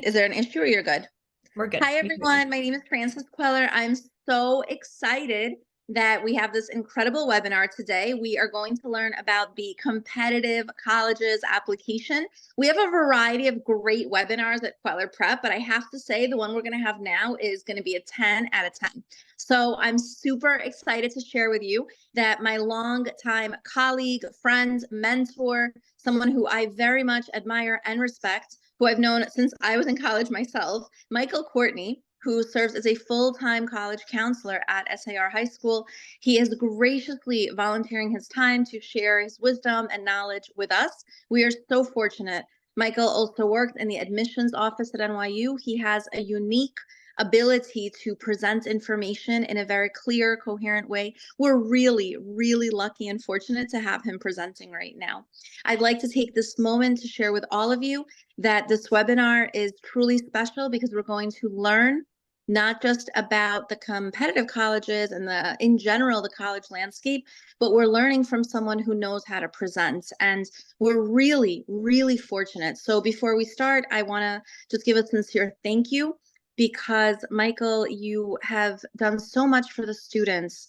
Is there an issue or you're good? We're good. Hi, everyone. My name is Frances Queller. I'm so excited that we have this incredible webinar today. We are going to learn about the competitive colleges application. We have a variety of great webinars at Queller Prep, but I have to say the one we're going to have now is going to be a 10 out of 10. So I'm super excited to share with you that my longtime colleague, friend, mentor, someone who I very much admire and respect, who I've known since I was in college myself, Michael Courtney, who serves as a full-time college counselor at SAR High School. He is graciously volunteering his time to share his wisdom and knowledge with us. We are so fortunate. Michael also worked in the admissions office at NYU. He has a unique ability to present information in a very clear, coherent way. We're really, really lucky and fortunate to have him presenting right now. I'd like to take this moment to share with all of you that this webinar is truly special because we're going to learn not just about the competitive colleges and in general, the college landscape, but we're learning from someone who knows how to present. And we're really, really fortunate. So before we start, I want to just give a sincere thank you because Michael, you have done so much for the students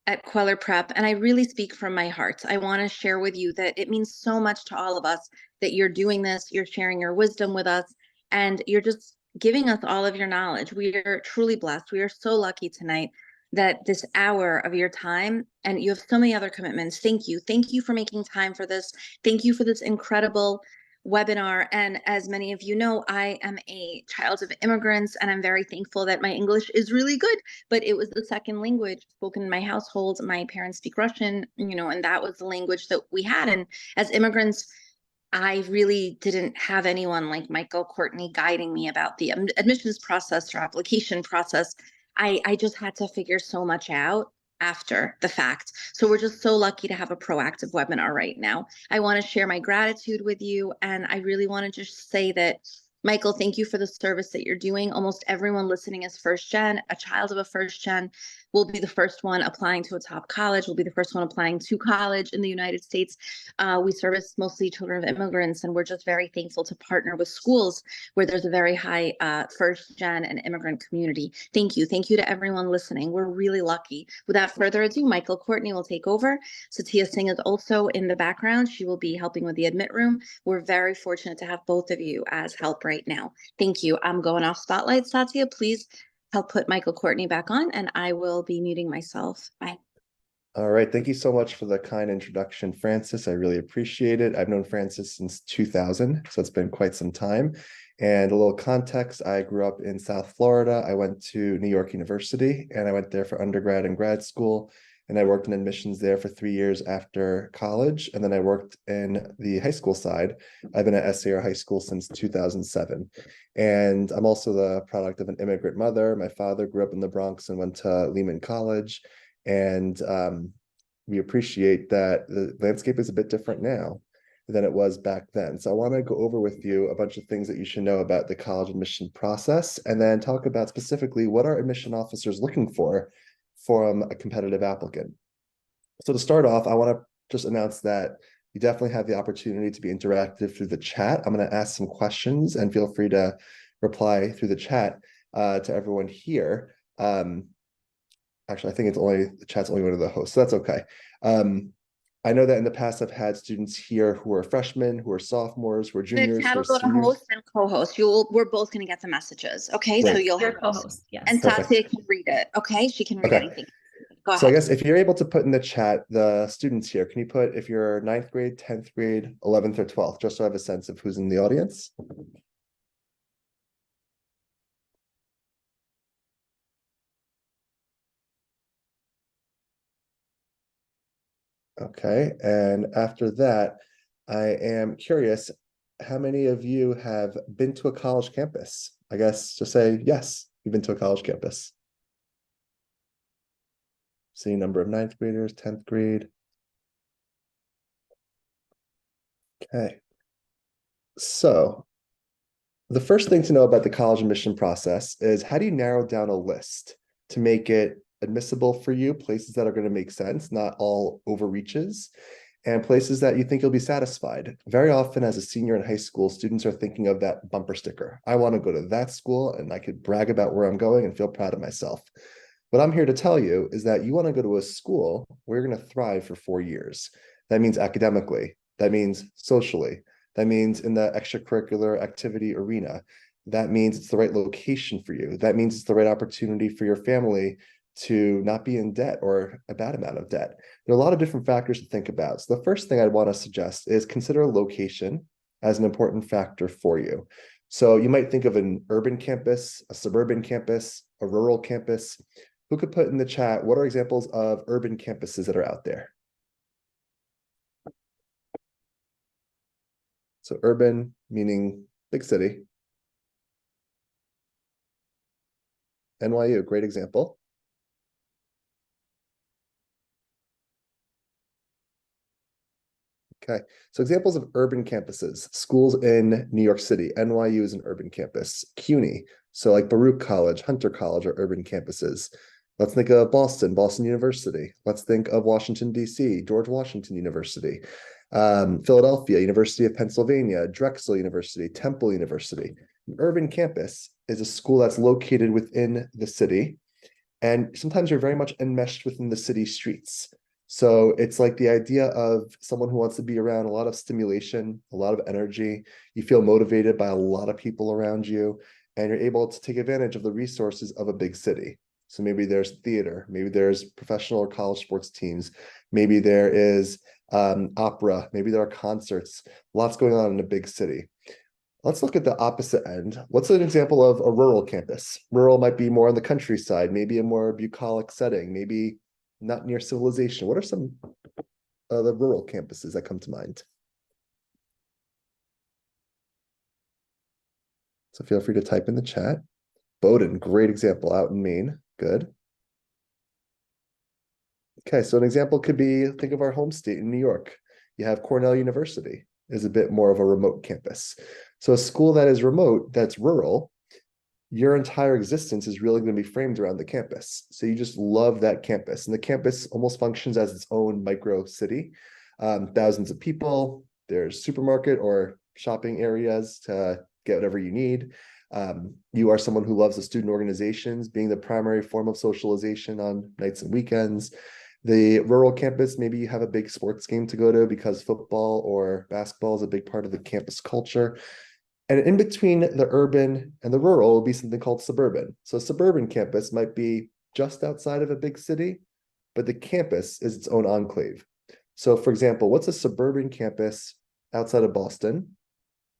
at Queller Prep, and I really speak from my heart. I want to share with you that it means so much to all of us that you're doing this, you're sharing your wisdom with us, and you're just giving us all of your knowledge. We are truly blessed. We are so lucky tonight that this hour of your time, and you have so many other commitments. Thank you. Thank you for making time for this. Thank you for this incredible webinar. And as many of you know, I am a child of immigrants, and I'm very thankful that my English is really good, but it was the second language spoken in my household. My parents speak Russian, and that was the language that we had. And as immigrants, I really didn't have anyone like Michael Courtney guiding me about the admissions process or application process. I just had to figure so much out after the fact. So we're just so lucky to have a proactive webinar right now. I want to share my gratitude with you. And I really want to just say that, Michael, thank you for the service that you're doing. Almost everyone listening is first gen. A child of a first gen will be the first one applying to a top college, will be the first one applying to college in the United States. We service mostly children of immigrants, and we're just very thankful to partner with schools where there's a very high first gen and immigrant community. Thank you. Thank you to everyone listening. We're really lucky. Without further ado, Michael Courtney will take over. Satya Singh is also in the background. She will be helping with the admit room. We're very fortunate to have both of you as help right now. Thank you. I'm going off spotlight, Satya. Please help put Michael Courtney back on, and I will be muting myself. Bye. All right. Thank you so much for the kind introduction, Frances. I really appreciate it. I've known Frances since 2000, so it's been quite some time. And a little context, I grew up in South Florida. I went to New York University, and I went there for undergrad and grad school. And I worked in admissions there for 3 years after college. And then I worked in the high school side. I've been at SAR High School since 2007. And I'm also the product of an immigrant mother. My father grew up in the Bronx and went to Lehman College. And we appreciate that the landscape is a bit different now than it was back then. So I want to go over with you a bunch of things that you should know about the college admission process, and then talk about specifically what are admission officers looking for from a competitive applicant. So to start off, I want to just announce that you definitely have the opportunity to be interactive through the chat. I'm going to ask some questions, and feel free to reply through the chat to everyone here. Actually, I think the chat's only one of the hosts, so that's okay. I know that in the past I've had students here who are freshmen, who are sophomores, who are juniors, The chat who are will go to seniors. host and co-host. We're both going to get the messages. Okay, Great. so you'll Your have co-host, yes. and Perfect. Satya can read it. Okay, she can read Okay. anything. Go So I ahead. guess if you're able to put in the chat the students here, can you put if you're 9th grade, 10th grade, 11th, or 12th, just so I have a sense of who's in the audience? Okay, and after that, I am curious, how many of you have been to a college campus? I guess just say yes, you've been to a college campus. See number of 9th graders, 10th grade. Okay. So the first thing to know about the college admission process is, how do you narrow down a list to make it admissible for you, places that are going to make sense, not all overreaches? and places that you think you'll be satisfied. Very often as a senior in high school, students are thinking of that bumper sticker. I want to go to that school and I could brag about where I'm going and feel proud of myself. What I'm here to tell you is that you want to go to a school where you're going to thrive for 4 years. That means academically, that means socially, that means in the extracurricular activity arena. That means it's the right location for you. That means it's the right opportunity for your family to not be in debt or a bad amount of debt. There are a lot of different factors to think about. So the first thing I'd want to suggest is consider location as an important factor for you. So you might think of an urban campus, a suburban campus, a rural campus. Who could put in the chat, what are examples of urban campuses that are out there? So urban meaning big city. NYU, great example. Okay, so examples of urban campuses, schools in New York City. NYU is an urban campus. CUNY, so like Baruch College, Hunter College are urban campuses. Let's think of Boston, Boston University. Let's think of Washington, D.C., George Washington University. Philadelphia, University of Pennsylvania, Drexel University, Temple University. An urban campus is a school that's located within the city, and sometimes you're very much enmeshed within the city streets. So it's like the idea of someone who wants to be around a lot of stimulation, a lot of energy. You feel motivated by a lot of people around you, and you're able to take advantage of the resources of a big city. So maybe there's theater, maybe there's professional or college sports teams, maybe there is opera, maybe there are concerts, lots going on in a big city. Let's look at the opposite end. What's an example of a rural campus? Rural might be more on the countryside, maybe a more bucolic setting, maybe not near civilization. What are some of the rural campuses that come to mind? So feel free to type in the chat. Bowdoin, great example out in Maine. Good. Okay, so an example could be, think of our home state in New York. You have Cornell University is a bit more of a remote campus. So a school that is remote, that's rural, your entire existence is really going to be framed around the campus. So you just love that campus. And the campus almost functions as its own micro city. Thousands of people, there's supermarket or shopping areas to get whatever you need. You are someone who loves the student organizations, being the primary form of socialization on nights and weekends. The rural campus, maybe you have a big sports game to go to because football or basketball is a big part of the campus culture. And in between the urban and the rural will be something called suburban. So a suburban campus might be just outside of a big city, but the campus is its own enclave. So for example, what's a suburban campus outside of Boston?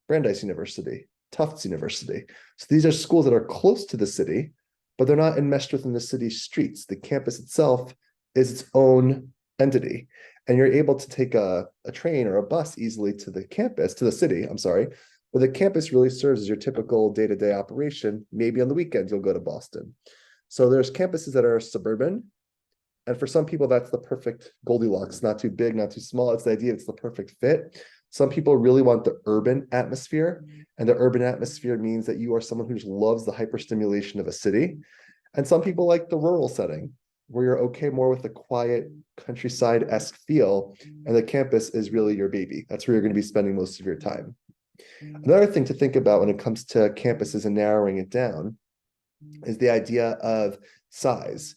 Brandeis University, Tufts University. So these are schools that are close to the city, but they're not enmeshed within the city streets. The campus itself is its own entity. And you're able to take a train or a bus easily to the campus, to the city, I'm sorry, but the campus really serves as your typical day-to-day operation. Maybe on the weekends, you'll go to Boston. So there's campuses that are suburban. And for some people, that's the perfect Goldilocks, not too big, not too small. It's the idea, it's the perfect fit. Some people really want the urban atmosphere. And the urban atmosphere means that you are someone who just loves the hyperstimulation of a city. And some people like the rural setting, where you're okay more with the quiet countryside-esque feel. And the campus is really your baby. That's where you're going to be spending most of your time. Another thing to think about when it comes to campuses and narrowing it down is the idea of size.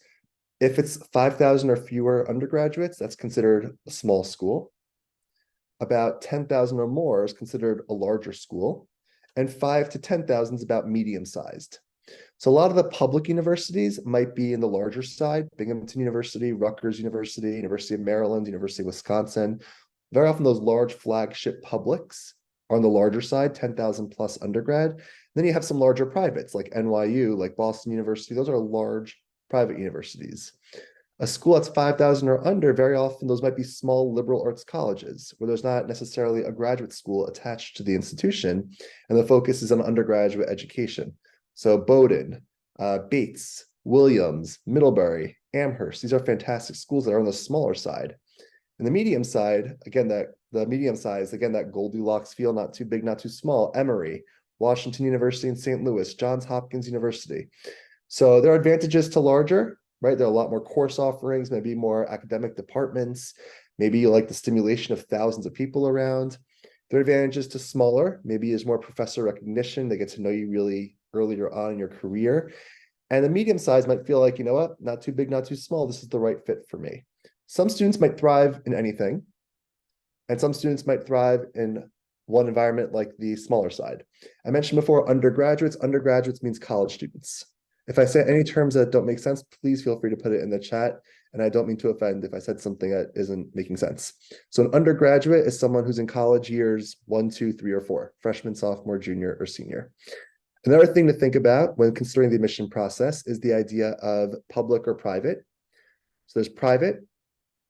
If it's 5,000 or fewer undergraduates, that's considered a small school. About 10,000 or more is considered a larger school. And 5 to 10,000 is about medium-sized. So a lot of the public universities might be in the larger side, Binghamton University, Rutgers University, University of Maryland, University of Wisconsin. Very often those large flagship publics are on the larger side, 10,000 plus undergrad. Then you have some larger privates like NYU, like Boston University. Those are large private universities. A school that's 5,000 or under, very often those might be small liberal arts colleges where there's not necessarily a graduate school attached to the institution, and the focus is on undergraduate education. So Bowdoin, Bates, Williams, Middlebury, Amherst, these are fantastic schools that are on the smaller side. And the medium side, again, the medium size, again, that Goldilocks feel, not too big, not too small, Emory, Washington University in St. Louis, Johns Hopkins University. So there are advantages to larger, right? There are a lot more course offerings, maybe more academic departments. Maybe you like the stimulation of thousands of people around. There are advantages to smaller. Maybe there's more professor recognition. They get to know you really earlier on in your career. And the medium size might feel like, you know what, not too big, not too small. This is the right fit for me. Some students might thrive in anything, and some students might thrive in one environment like the smaller side. I mentioned before undergraduates. Undergraduates means college students. If I say any terms that don't make sense, please feel free to put it in the chat. And I don't mean to offend if I said something that isn't making sense. So an undergraduate is someone who's in college years 1, 2, 3, or 4, freshman, sophomore, junior, or senior. Another thing to think about when considering the admission process is the idea of public or private. So there's private,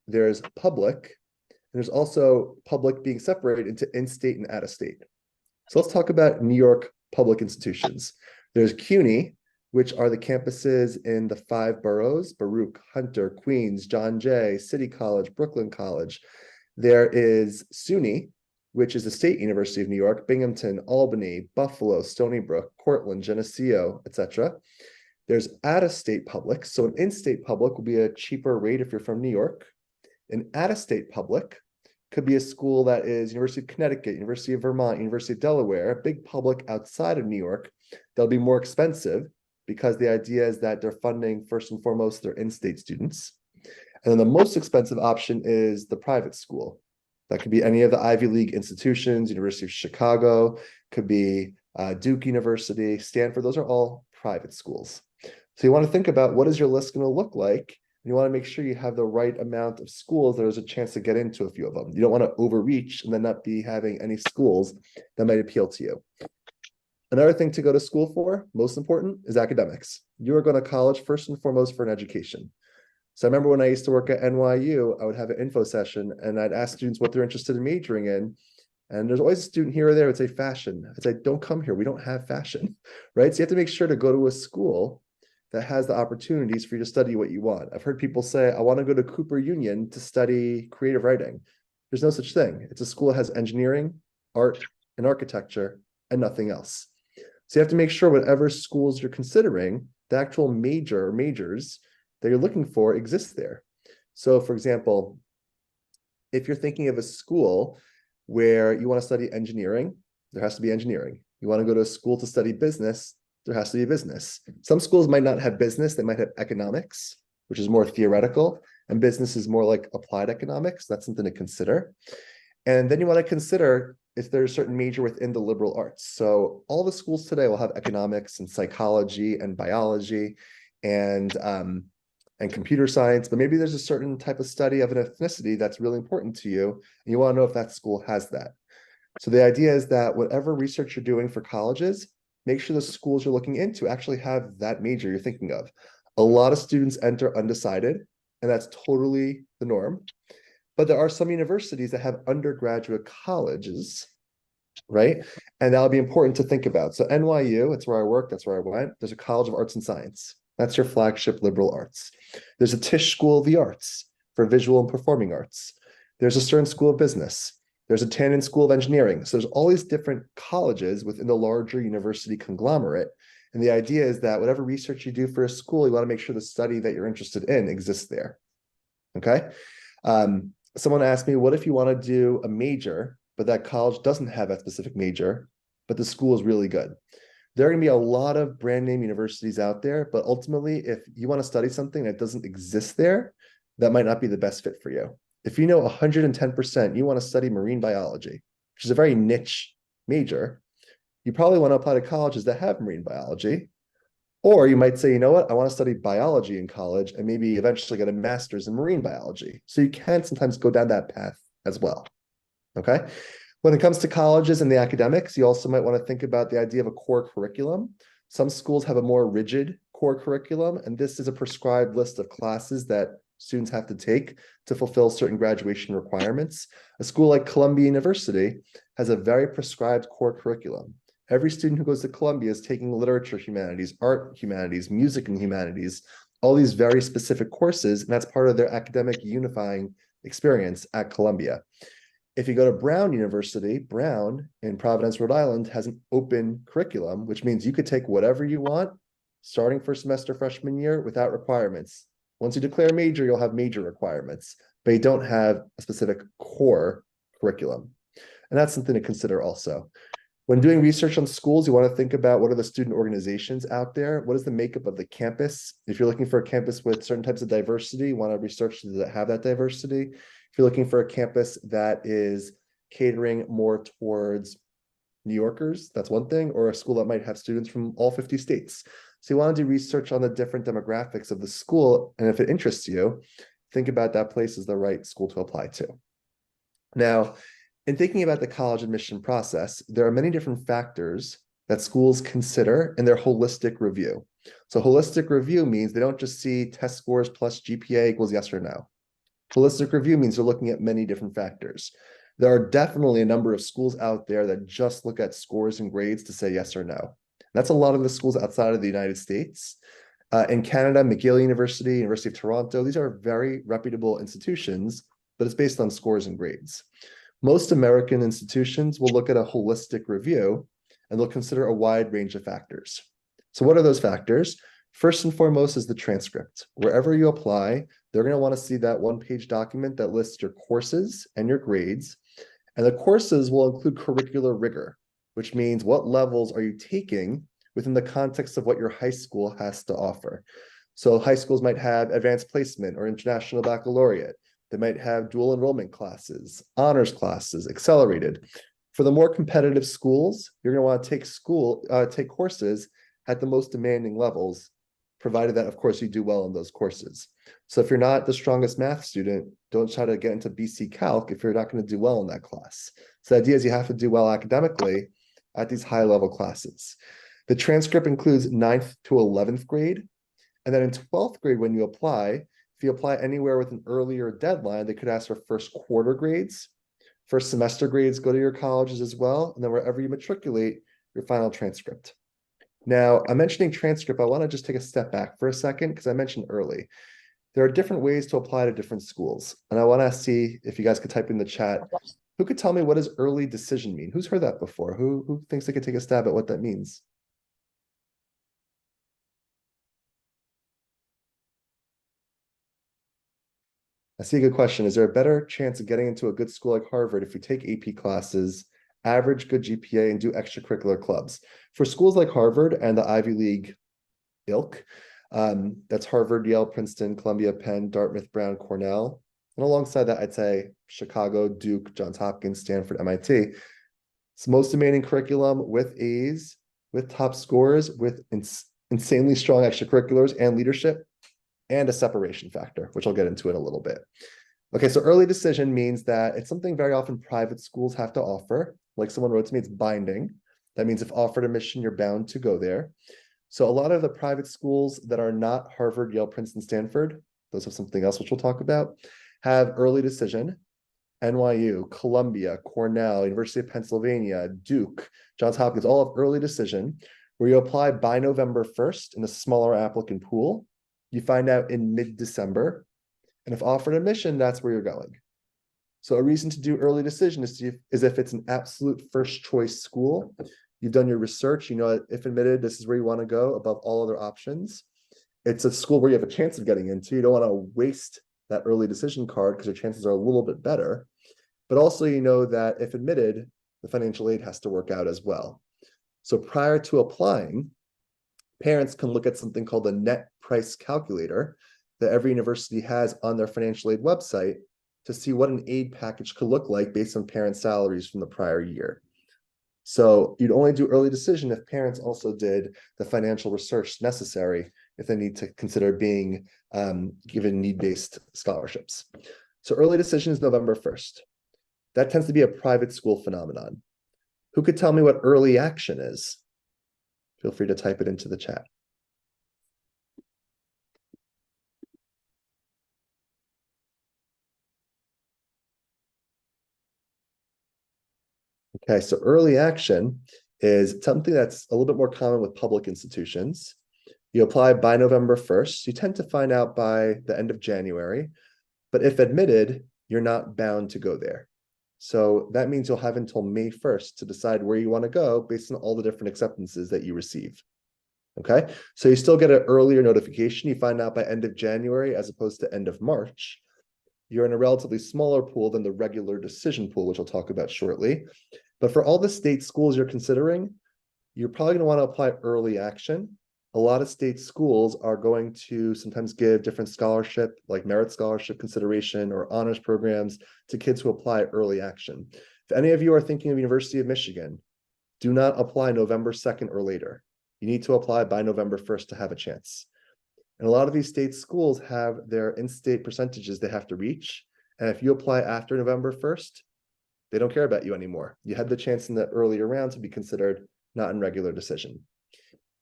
there's public, and there's also public being separated into in-state and out-of-state. So let's talk about New York public institutions. There's CUNY, which are the campuses in the 5 boroughs: Baruch, Hunter, Queens, John Jay, City College, Brooklyn College. There is SUNY, which is the State University of New York, Binghamton, Albany, Buffalo, Stony Brook, Cortland, Geneseo, etc. There's out-of-state public. So an in-state public will be a cheaper rate if you're from New York. An out-of-state public could be a school that is University of Connecticut, University of Vermont, University of Delaware, a big public outside of New York. They'll be more expensive because the idea is that they're funding first and foremost their in-state students. And then the most expensive option is the private school. That could be any of the Ivy League institutions, University of Chicago, could be Duke University, Stanford. Those are all private schools. So you want to think about what is your list going to look like? And you want to make sure you have the right amount of schools. There's a chance to get into a few of them. You don't want to overreach and then not be having any schools that might appeal to you. Another thing to go to school for, most important, is academics. You are going to college first and foremost for an education. So I remember when I used to work at NYU, I would have an info session and I'd ask students what they're interested in majoring in. And there's always a student here or there who would say fashion. I'd say, don't come here. We don't have fashion, right? So you have to make sure to go to a school that has the opportunities for you to study what you want. I've heard people say, I want to go to Cooper Union to study creative writing. There's no such thing. It's a school that has engineering, art, and architecture, and nothing else. So you have to make sure whatever schools you're considering, the actual major or majors that you're looking for exist there. So for example, if you're thinking of a school where you want to study engineering, there has to be engineering. You want to go to a school to study business, there has to be business. Some schools might not have business, they might have economics, which is more theoretical, and business is more like applied economics. That's something to consider. And then you want to consider if there's a certain major within the liberal arts. So all the schools today will have economics and psychology and biology and computer science, but maybe there's a certain type of study of an ethnicity that's really important to you, and you want to know if that school has that. So the idea is that whatever research you're doing for colleges, make sure the schools you're looking into actually have that major you're thinking of. A lot of students enter undecided, and that's totally the norm. But there are some universities that have undergraduate colleges, right? And that'll be important to think about. So NYU, that's where I work, that's where I went. There's a College of Arts and Science. That's your flagship liberal arts. There's a Tisch School of the Arts for visual and performing arts. There's a Stern School of Business. There's a Tannen School of Engineering. So there's all these different colleges within the larger university conglomerate. And the idea is that whatever research you do for a school, you want to make sure the study that you're interested in exists there. Okay. Someone asked me, what if you want to do a major, but that college doesn't have that specific major, but the school is really good? There are going to be a lot of brand name universities out there, but ultimately, if you want to study something that doesn't exist there, that might not be the best fit for you. If you know 110% you want to study marine biology, which is a very niche major, you probably want to apply to colleges that have marine biology. Or you might say, you know what, I want to study biology in college and maybe eventually get a master's in marine biology. So you can sometimes go down that path as well. Okay. When it comes to colleges and the academics, you also might want to think about the idea of a core curriculum. Some schools have a more rigid core curriculum, and this is a prescribed list of classes that students have to take to fulfill certain graduation requirements. A school like Columbia University has a very prescribed core curriculum. Every student who goes to Columbia is taking literature humanities, art humanities, music and humanities, all these very specific courses, and that's part of their academic unifying experience at Columbia. If you go to Brown University, Brown in Providence, Rhode Island has an open curriculum, which means you could take whatever you want starting first semester freshman year without requirements. Once you declare a major, you'll have major requirements, but you don't have a specific core curriculum. And that's something to consider also. When doing research on schools, you want to think about what are the student organizations out there? What is the makeup of the campus? If you're looking for a campus with certain types of diversity, you want to research that have that diversity. If you're looking for a campus that is catering more towards New Yorkers, that's one thing, or a school that might have students from all 50 states. So you want to do research on the different demographics of the school. And if it interests you, think about that place as the right school to apply to. Now, in thinking about the college admission process, there are many different factors that schools consider in their holistic review. So holistic review means they don't just see test scores plus GPA equals yes or no. Holistic review means they're looking at many different factors. There are definitely a number of schools out there that just look at scores and grades to say yes or no. That's a lot of the schools outside of the United States. In Canada, McGill University, University of Toronto, these are very reputable institutions, but it's based on scores and grades. Most American institutions will look at a holistic review and they'll consider a wide range of factors. So what are those factors? First and foremost is the transcript. Wherever you apply, they're going to want to see that one-page document that lists your courses and your grades. And the courses will include curricular rigor, which means what levels are you taking within the context of what your high school has to offer. So high schools might have advanced placement or international baccalaureate. They might have dual enrollment classes, honors classes, accelerated. For the more competitive schools, you're going to want to take courses at the most demanding levels, provided that, of course, you do well in those courses. So if you're not the strongest math student, don't try to get into BC Calc if you're not going to do well in that class. So the idea is you have to do well academically at these high-level classes. The transcript includes 9th to 11th grade. And then in 12th grade, when you apply, if you apply anywhere with an earlier deadline, they could ask for first quarter grades. First semester grades go to your colleges as well. And then wherever you matriculate, your final transcript. Now, I'm mentioning transcript. I want to just take a step back for a second because I mentioned early. There are different ways to apply to different schools. And I want to see if you guys could type in the chat. Who could tell me what does early decision mean? Who's heard that before? Who thinks they could take a stab at what that means? I see a good question. Is there a better chance of getting into a good school like Harvard if you take AP classes, average good GPA, and do extracurricular clubs? For schools like Harvard and the Ivy League ilk, that's Harvard, Yale, Princeton, Columbia, Penn, Dartmouth, Brown, Cornell. And alongside that, I'd say Chicago, Duke, Johns Hopkins, Stanford, MIT. It's most demanding curriculum with A's, with top scores, with insanely strong extracurriculars and leadership, and a separation factor, which I'll get into in a little bit. Okay, so early decision means that it's something very often private schools have to offer. Like someone wrote to me, it's binding. That means if offered admission, you're bound to go there. So a lot of the private schools that are not Harvard, Yale, Princeton, Stanford, those have something else which we'll talk about, have early decision. NYU, Columbia, Cornell, University of Pennsylvania, Duke, Johns Hopkins, all have early decision, where you apply by November 1st in a smaller applicant pool. You find out in mid-December, and if offered admission, that's where you're going. So a reason to do early decision is if it's an absolute first choice school. You've done your research, you know, if admitted, this is where you want to go above all other options. It's a school where you have a chance of getting into. You don't want to waste that early decision card because your chances are a little bit better. But also, you know that if admitted, the financial aid has to work out as well. So prior to applying, parents can look at something called the net price calculator that every university has on their financial aid website to see what an aid package could look like based on parent salaries from the prior year. So you'd only do early decision if parents also did the financial research necessary if they need to consider being given need-based scholarships. So early decision is November 1st. That tends to be a private school phenomenon. Who could tell me what early action is? Feel free to type it into the chat. Okay, so early action is something that's a little bit more common with public institutions. You apply by November 1st. You tend to find out by the end of January, but if admitted, you're not bound to go there. So that means you'll have until May 1st to decide where you want to go based on all the different acceptances that you receive. Okay, so you still get an earlier notification. You find out by end of January as opposed to end of March. You're in a relatively smaller pool than the regular decision pool, which I'll talk about shortly. But for all the state schools you're considering, you're probably going to want to apply early action. A lot of state schools are going to sometimes give different scholarship, like merit scholarship consideration or honors programs to kids who apply early action. If any of you are thinking of University of Michigan, do not apply November 2nd or later. You need to apply by November 1st to have a chance. And a lot of these state schools have their in-state percentages they have to reach. And if you apply after November 1st, they don't care about you anymore. You had the chance in the earlier round to be considered not in regular decision.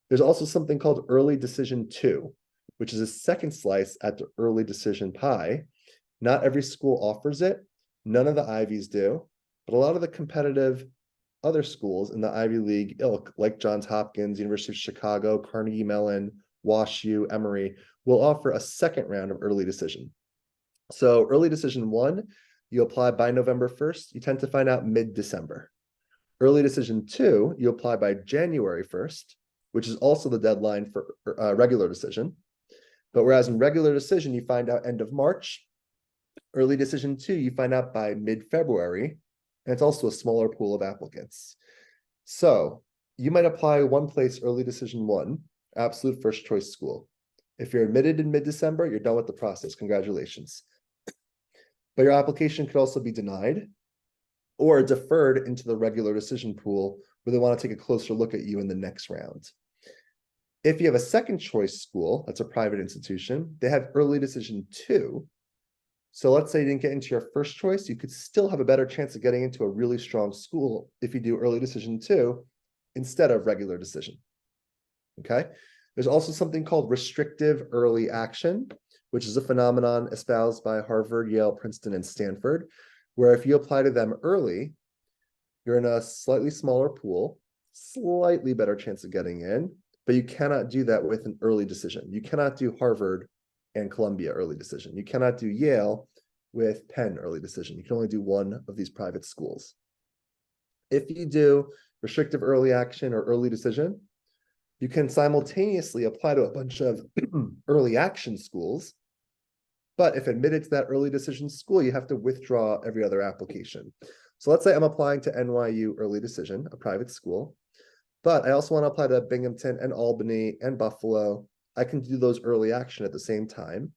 There's also something called early decision 2, which is a second slice at the early decision pie. Not every school offers it. None of the Ivies do, but a lot of the competitive other schools in the Ivy League ilk, like Johns Hopkins, University of Chicago, Carnegie Mellon, WashU, Emory, will offer a second round of early decision. So early decision 1, you apply by November 1st, you tend to find out mid-December. Early decision 2, you apply by January 1st, which is also the deadline for regular decision. But whereas in regular decision, you find out end of March, early decision 2, you find out by mid-February, and it's also a smaller pool of applicants. So you might apply one place early decision 1, absolute first choice school. If you're admitted in mid-December, you're done with the process. Congratulations. But your application could also be denied or deferred into the regular decision pool where they want to take a closer look at you in the next round. If you have a second choice school, that's a private institution, they have early decision 2. So let's say you didn't get into your first choice, you could still have a better chance of getting into a really strong school if you do early decision 2 instead of regular decision. Okay. There's also something called restrictive early action, which is a phenomenon espoused by Harvard, Yale, Princeton, and Stanford, where if you apply to them early, you're in a slightly smaller pool, slightly better chance of getting in, but you cannot do that with an early decision. You cannot do Harvard and Columbia early decision. You cannot do Yale with Penn early decision. You can only do one of these private schools. If you do restrictive early action or early decision, you can simultaneously apply to a bunch of early action schools. But if admitted to that early decision school, you have to withdraw every other application. So let's say I'm applying to NYU early decision, a private school, but I also want to apply to Binghamton and Albany and Buffalo. I can do those early action at the same time.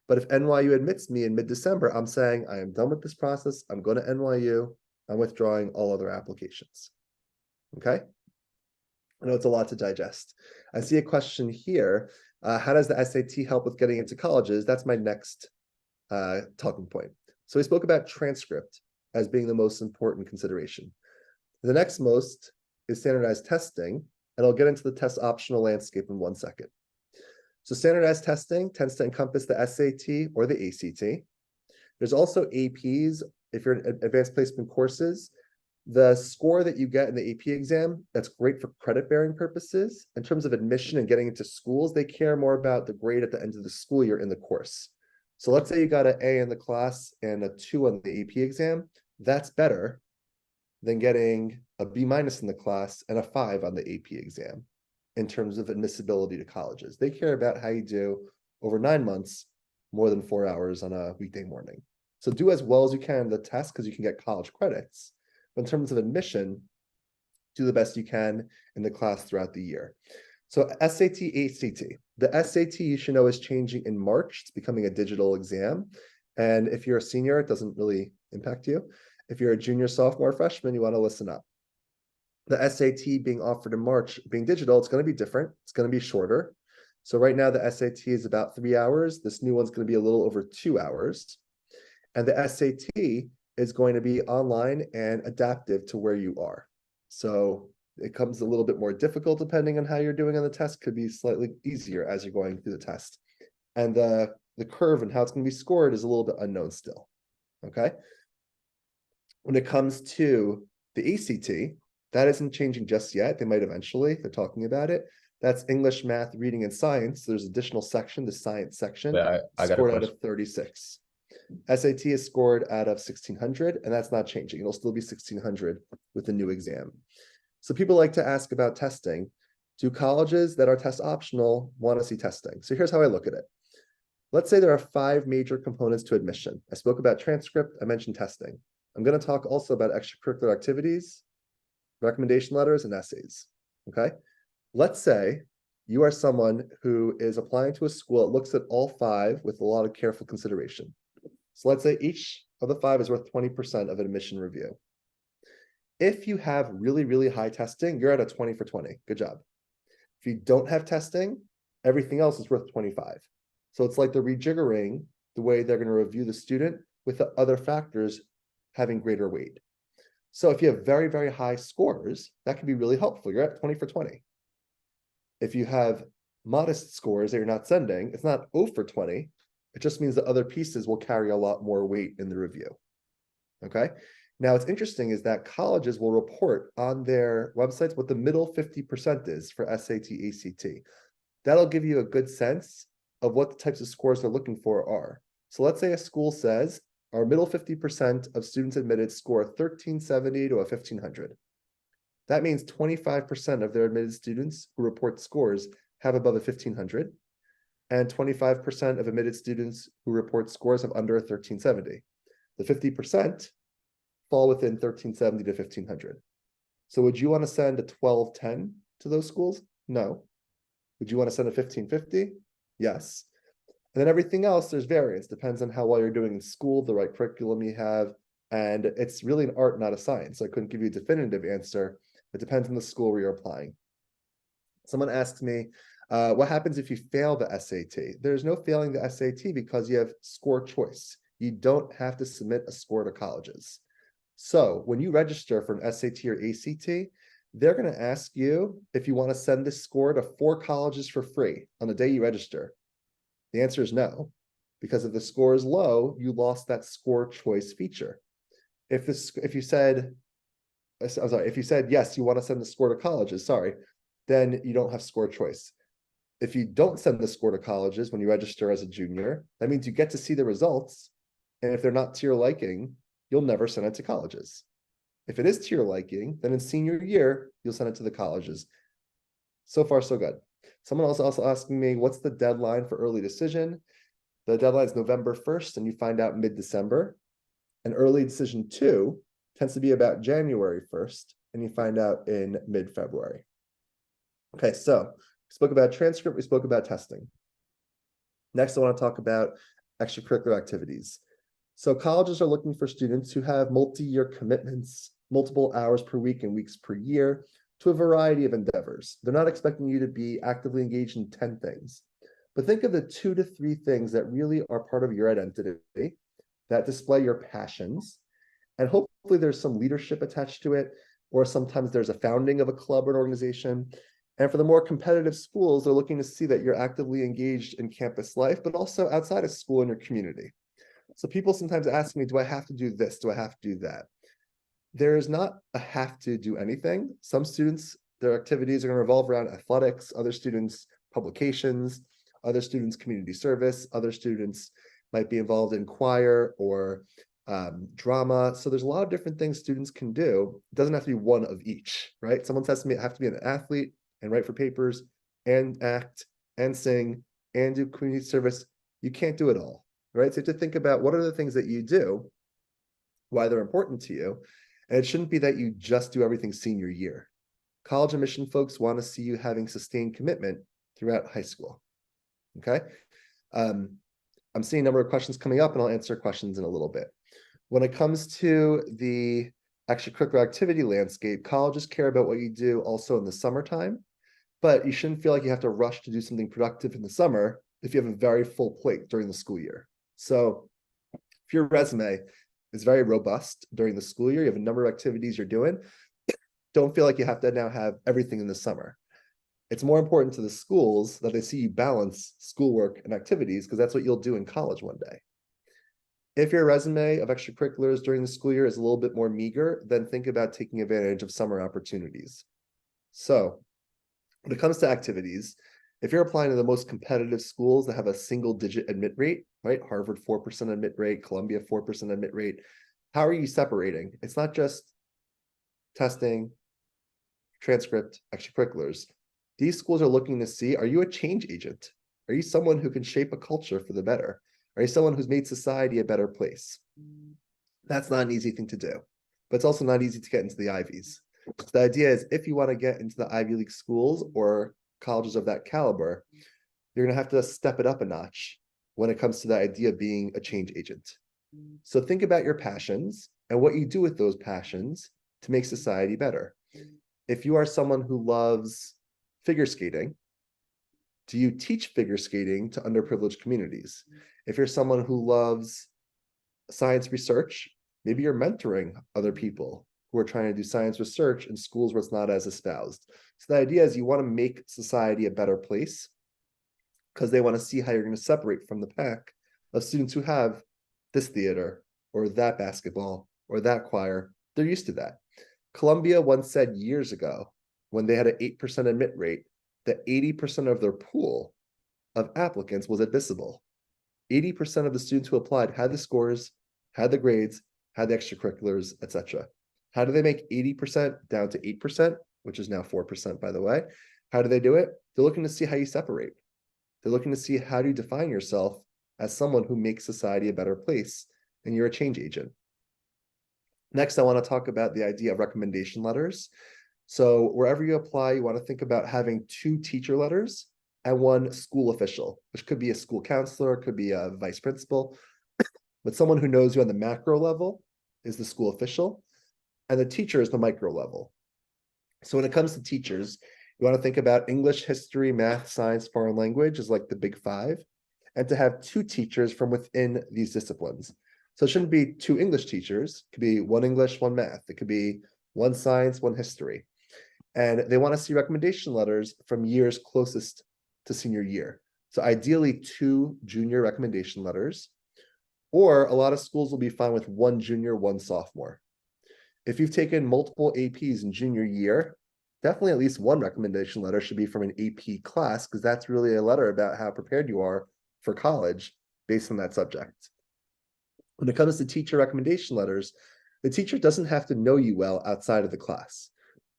But if NYU admits me in mid-December, I'm saying I am done with this process. I'm going to NYU. I'm withdrawing all other applications. Okay? I know it's a lot to digest. I see a question here. How does the SAT help with getting into colleges? That's my next talking point. So we spoke about transcript as being the most important consideration. The next most is standardized testing, and I'll get into the test optional landscape in 1 second. So standardized testing tends to encompass the SAT or the ACT. There's also APs. If you're in advanced placement courses, the score that you get in the AP exam, that's great for credit-bearing purposes. In terms of admission and getting into schools, they care more about the grade at the end of the school year in the course. So let's say you got an A in the class and a 2 on the AP exam. That's better than getting a B- in the class and a 5 on the AP exam in terms of admissibility to colleges. They care about how you do over 9 months, more than 4 hours on a weekday morning. So do as well as you can in the test because you can get college credits. But in terms of admission, do the best you can in the class throughout the year. So SAT, ACT. The SAT you should know is changing in March. It's becoming a digital exam. And if you're a senior, it doesn't really impact you. If you're a junior, sophomore, freshman, you want to listen up. The SAT being offered in March, being digital, it's going to be different. It's going to be shorter. So right now the SAT is about 3 hours. This new one's going to be a little over 2 hours. And the SAT is going to be online and adaptive to where you are. So it comes a little bit more difficult depending on how you're doing on the test, could be slightly easier as you're going through the test. And the curve and how it's going to be scored is a little bit unknown still. Okay. When it comes to the ACT, that isn't changing just yet. They might eventually, they're talking about it. That's English, math, reading, and science. There's additional section, the science section, Yeah, I got a scored out question. of 36. SAT is scored out of 1600, and that's not changing. It'll still be 1600 with the new exam. So people like to ask about testing. Do colleges that are test optional want to see testing? So here's how I look at it. Let's say there are 5 major components to admission. I spoke about transcript, I mentioned testing. I'm going to talk also about extracurricular activities, recommendation letters, and essays. Okay. Let's say you are someone who is applying to a school that looks at all 5 with a lot of careful consideration. So let's say each of the 5 is worth 20% of an admission review. If you have really, really high testing, you're at a 20 for 20. Good job. If you don't have testing, everything else is worth 25. So it's like they're rejiggering the way they're going to review the student with the other factors having greater weight. So if you have very, very high scores, that can be really helpful. You're at 20 for 20. If you have modest scores that you're not sending, it's not 0 for 20. It just means that other pieces will carry a lot more weight in the review. Okay. Now, what's interesting is that colleges will report on their websites what the middle 50% is for SAT, ACT. That'll give you a good sense of what the types of scores they're looking for are. So let's say a school says our middle 50% of students admitted score 1370 to a 1500. That means 25% of their admitted students who report scores have above a 1500, and 25% of admitted students who report scores have under a 1370. The 50% fall within 1370 to 1500. So would you want to send a 1210 to those schools? No. Would you want to send a 1550? Yes. And then everything else, there's variance, depends on how well you're doing in school, the right curriculum you have, and it's really an art, not a science. So I couldn't give you a definitive answer. It depends on the school where you're applying. Someone asked me, what happens if you fail the SAT? There's no failing the SAT because you have score choice. You don't have to submit a score to colleges. So when you register for an SAT or ACT, they're going to ask you if you want to send this score to 4 colleges for free on the day you register. The answer is no, because if the score is low, you lost that score choice feature. If you said yes, you want to send the score to colleges, then you don't have score choice. If you don't send the score to colleges when you register as a junior, that means you get to see the results. And if they're not to your liking, you'll never send it to colleges. If it is to your liking, then in senior year, you'll send it to the colleges. So far, so good. Someone else also asking me, what's the deadline for early decision? The deadline is November 1st, and you find out mid-December. And early decision 2 tends to be about January 1st, and you find out in mid-February. Okay, so we spoke about transcript, we spoke about testing. Next, I want to talk about extracurricular activities. So colleges are looking for students who have multi-year commitments, multiple hours per week and weeks per year, to a variety of endeavors. They're not expecting you to be actively engaged in 10 things, but think of the 2 to 3 things that really are part of your identity, that display your passions, and hopefully there's some leadership attached to it, or sometimes there's a founding of a club or an organization. And for the more competitive schools, they're looking to see that you're actively engaged in campus life, but also outside of school in your community. So people sometimes ask me, do I have to do this? Do I have to do that? There is not a have to do anything. Some students, their activities are going to revolve around athletics, other students, publications, other students, community service, other students might be involved in choir or drama. So there's a lot of different things students can do. It doesn't have to be one of each, right? Someone says to me, I have to be an athlete and write for papers and act and sing and do community service. You can't do it all, right? So you have to think about what are the things that you do, why they're important to you. And it shouldn't be that you just do everything senior year. College admission folks want to see you having sustained commitment throughout high school. Okay. I'm seeing a number of questions coming up, and I'll answer questions in a little bit. When it comes to the extracurricular activity landscape, colleges care about what you do also in the summertime, but you shouldn't feel like you have to rush to do something productive in the summer if you have a very full plate during the school year. So if your resume is very robust during the school year, you have a number of activities you're doing, don't feel like you have to now have everything in the summer. It's more important to the schools that they see you balance schoolwork and activities, because that's what you'll do in college one day. If your resume of extracurriculars during the school year is a little bit more meager, then think about taking advantage of summer opportunities. So when it comes to activities, if you're applying to the most competitive schools that have a single-digit admit rate, right? Harvard 4% admit rate, Columbia 4% admit rate. How are you separating? It's not just testing, transcript, extracurriculars. These schools are looking to see, are you a change agent? Are you someone who can shape a culture for the better? Are you someone who's made society a better place? That's not an easy thing to do, but it's also not easy to get into the Ivies. The idea is if you want to get into the Ivy League schools or colleges of that caliber, you're going to have to step it up a notch when it comes to the idea of being a change agent. So think about your passions and what you do with those passions to make society better. If you are someone who loves figure skating, do you teach figure skating to underprivileged communities? If you're someone who loves science research, maybe you're mentoring other people who are trying to do science research in schools where it's not as espoused. So the idea is you want to make society a better place because they want to see how you're going to separate from the pack of students who have this theater or that basketball or that choir. They're used to that. Columbia once said years ago, when they had an 8% admit rate, that 80% of their pool of applicants was admissible. 80% of the students who applied had the scores, had the grades, had the extracurriculars, etc. How do they make 80% down to 8%, which is now 4%, by the way? How do they do it? They're looking to see how you separate. They're looking to see how do you define yourself as someone who makes society a better place, and you're a change agent. Next, I want to talk about the idea of recommendation letters. So wherever you apply, you want to think about having 2 teacher letters and 1 school official, which could be a school counselor, could be a vice principal, but someone who knows you on the macro level is the school official, and the teacher is the micro level. So when it comes to teachers, you want to think about English, history, math, science, foreign language is like the big 5, and to have 2 teachers from within these disciplines. So it shouldn't be 2 English teachers. It could be 1 English, 1 math. It could be 1 science, 1 history. And they want to see recommendation letters from years closest to senior year. So ideally 2 junior recommendation letters, or a lot of schools will be fine with 1 junior, 1 sophomore. If you've taken multiple APs in junior year, definitely at least 1 recommendation letter should be from an AP class, because that's really a letter about how prepared you are for college based on that subject. When it comes to teacher recommendation letters, the teacher doesn't have to know you well outside of the class.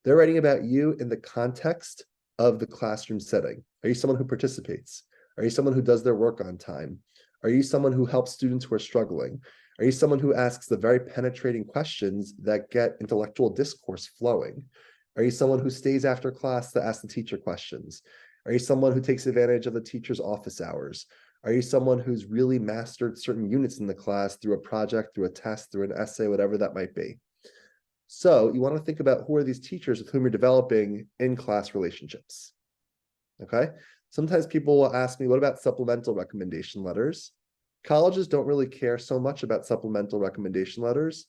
They're writing about you in the context of the classroom setting. Are you someone who participates? Are you someone who does their work on time? Are you someone who helps students who are struggling? Are you someone who asks the very penetrating questions that get intellectual discourse flowing? Are you someone who stays after class to ask the teacher questions? Are you someone who takes advantage of the teacher's office hours? Are you someone who's really mastered certain units in the class through a project, through a test, through an essay, whatever that might be? So you want to think about who are these teachers with whom you're developing in-class relationships, okay? Sometimes people will ask me, what about supplemental recommendation letters? Colleges don't really care so much about supplemental recommendation letters.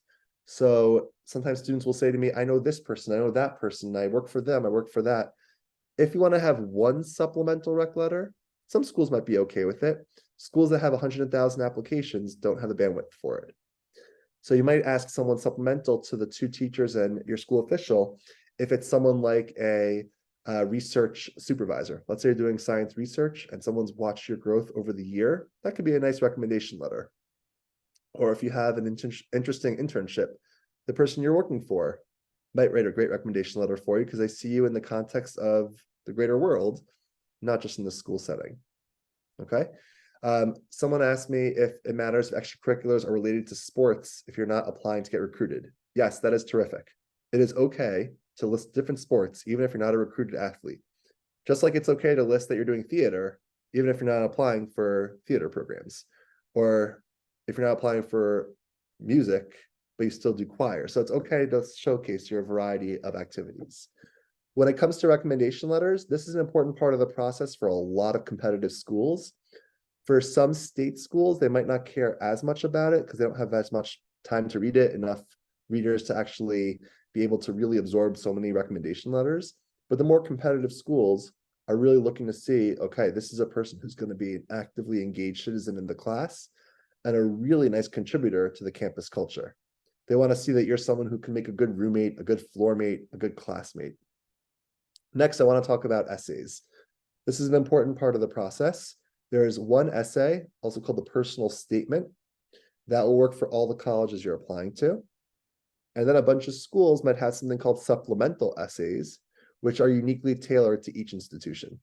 So sometimes students will say to me, I know this person, I know that person, I work for them, I work for that. If you want to have 1 supplemental rec letter, some schools might be okay with it. Schools that have 100,000 applications don't have the bandwidth for it. So you might ask someone supplemental to the 2 teachers and your school official if it's someone like a research supervisor. Let's say you're doing science research and someone's watched your growth over the year. That could be a nice recommendation letter. Or if you have an interesting internship, the person you're working for might write a great recommendation letter for you because they see you in the context of the greater world, not just in the school setting. Okay. Someone asked me if it matters if extracurriculars are related to sports if you're not applying to get recruited. Yes, that is terrific. It is okay to list different sports, even if you're not a recruited athlete. Just like it's okay to list that you're doing theater, even if you're not applying for theater programs, or if you're not applying for music, but you still do choir. So it's okay to showcase your variety of activities. When it comes to recommendation letters, this is an important part of the process for a lot of competitive schools. For some state schools, they might not care as much about it because they don't have as much time to read it, enough readers to actually be able to really absorb so many recommendation letters. But the more competitive schools are really looking to see, okay, this is a person who's going to be an actively engaged citizen in the class and a really nice contributor to the campus culture. They want to see that you're someone who can make a good roommate, a good floor mate, a good classmate. Next, I want to talk about essays. This is an important part of the process. There is 1 essay, also called the personal statement, that will work for all the colleges you're applying to. And then a bunch of schools might have something called supplemental essays, which are uniquely tailored to each institution.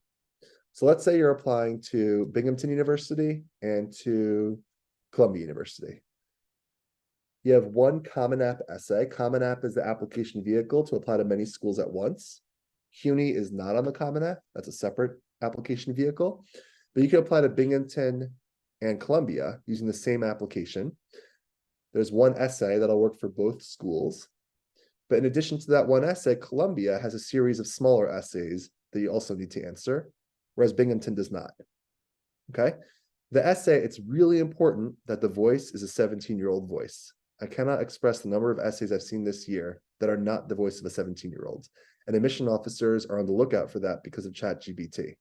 So let's say you're applying to Binghamton University and to Columbia University. You have one Common App essay. Common App is the application vehicle to apply to many schools at once. CUNY is not on the Common App. That's a separate application vehicle. But you can apply to Binghamton and Columbia using the same application. There's one essay that'll work for both schools. But in addition to that one essay, Columbia has a series of smaller essays that you also need to answer, whereas Binghamton does not. Okay? The essay, it's really important that the voice is a 17-year-old voice. I cannot express the number of essays I've seen this year that are not the voice of a 17-year-old. And admission officers are on the lookout for that because of ChatGPT.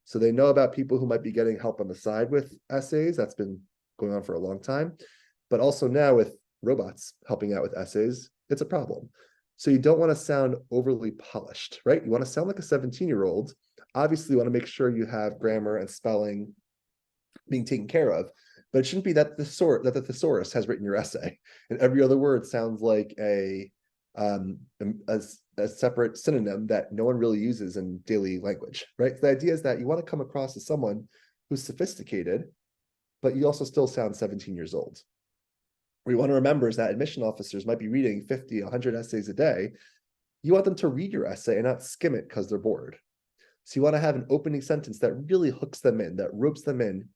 So they know about people who might be getting help on the side with essays. That's been going on for a long time. But also now with robots helping out with essays, it's a problem. So you don't want to sound overly polished, right? You want to sound like a 17-year-old. Obviously, you want to make sure you have grammar and spelling being taken care of, but it shouldn't be that the thesaurus has written your essay and every other word sounds like a separate synonym that no one really uses in daily language, right? So the idea is that you want to come across as someone who's sophisticated, but you also still sound 17 years old. What you want to remember is that admission officers might be reading 50, 100 essays a day. You want them to read your essay and not skim it because they're bored. So you want to have an opening sentence that really hooks them in, that ropes them in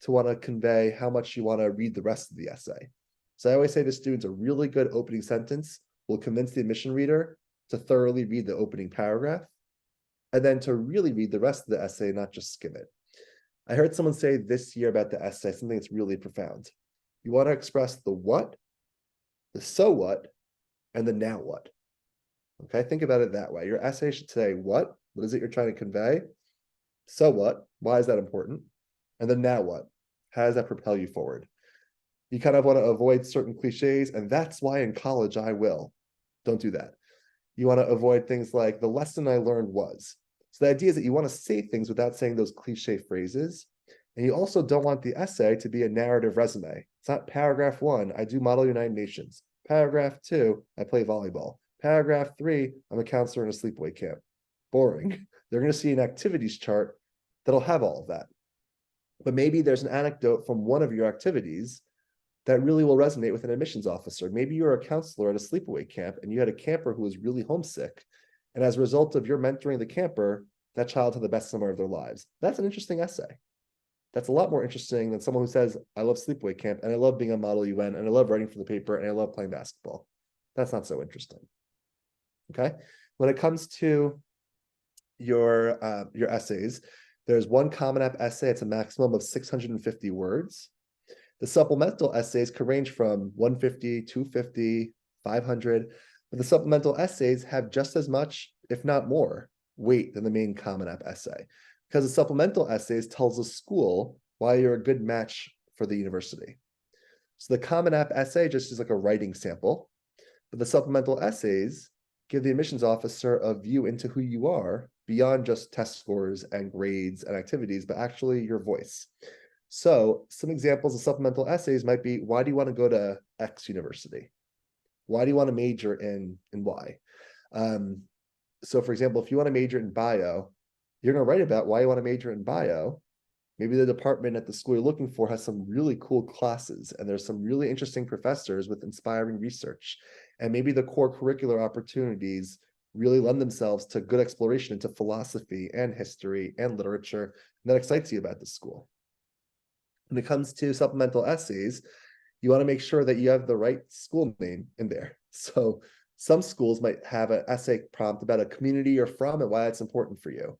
to want to convey how much you want to read the rest of the essay. So I always say to students, a really good opening sentence will convince the admission reader to thoroughly read the opening paragraph, and then to really read the rest of the essay, not just skim it. I heard someone say this year about the essay, something that's really profound. You want to express the what, the so what, and the now what. Okay, think about it that way. Your essay should say what is it you're trying to convey? So what? Why is that important? And then now what? How does that propel you forward? You kind of want to avoid certain cliches, and that's why in college I will. Don't do that. You want to avoid things like the lesson I learned was. So the idea is that you want to say things without saying those cliche phrases. And you also don't want the essay to be a narrative resume. It's not paragraph 1, I do Model United Nations. Paragraph 2, I play volleyball. Paragraph 3, I'm a counselor in a sleepaway camp. Boring. They're going to see an activities chart that'll have all of that. But maybe there's an anecdote from one of your activities that really will resonate with an admissions officer. Maybe you're a counselor at a sleepaway camp and you had a camper who was really homesick. And as a result of your mentoring the camper, that child had the best summer of their lives. That's an interesting essay. That's a lot more interesting than someone who says, I love sleepaway camp and I love being on Model UN and I love writing for the paper and I love playing basketball. That's not so interesting. Okay. When it comes to your essays, there's one Common App essay. It's a maximum of 650 words. The supplemental essays could range from 150, 250, 500, but the supplemental essays have just as much, if not more, weight than the main Common App essay, because the supplemental essays tells the school why you're a good match for the university. So the Common App essay just is like a writing sample, but the supplemental essays give the admissions officer a view into who you are beyond just test scores and grades and activities, but actually your voice. So some examples of supplemental essays might be, why do you want to go to X university? Why do you want to major in Y? So for example, if you want to major in bio, you're going to write about why you want to major in bio. Maybe the department at the school you're looking for has some really cool classes and there's some really interesting professors with inspiring research. And maybe the core curricular opportunities really lend themselves to good exploration into philosophy and history and literature, and that excites you about the school. When it comes to supplemental essays, you want to make sure that you have the right school name in there. So some schools might have an essay prompt about a community you're from and why it's important for you.